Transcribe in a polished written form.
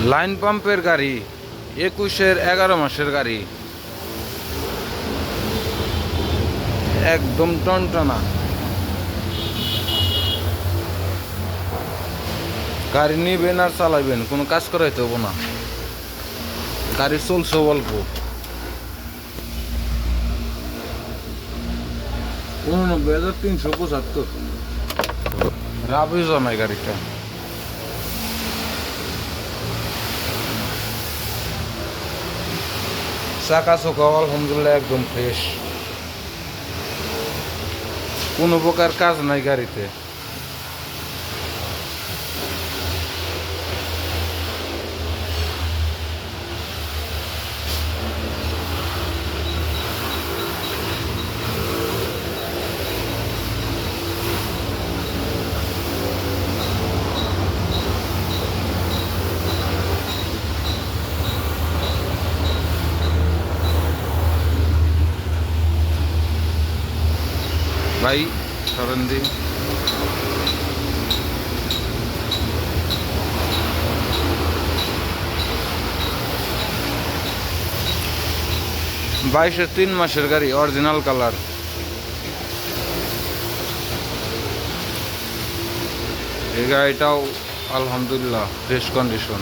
Line পাম্পের গাড়ি, 21-এর 11 মাসের গাড়ি, একদম টনটনা। গাড়ি নিবেন আর চালাবেন, কোনো কাজ করাইতে হবো না। গাড়ি চলছে অল্প, 89,375। রাবি জমায় গাড়িটা। চাকা চোখা আলহামদুলিল্লাহ একদম ফ্রেশ, কোনো প্রকার কাজ নাই গাড়িতে। ভাই সরেন দি। বাইশের 3 মাসের গাড়ি, অরিজিনাল কালার। এই গাড়িটাও আলহামদুলিল্লাহ ফ্রেশ কন্ডিশন।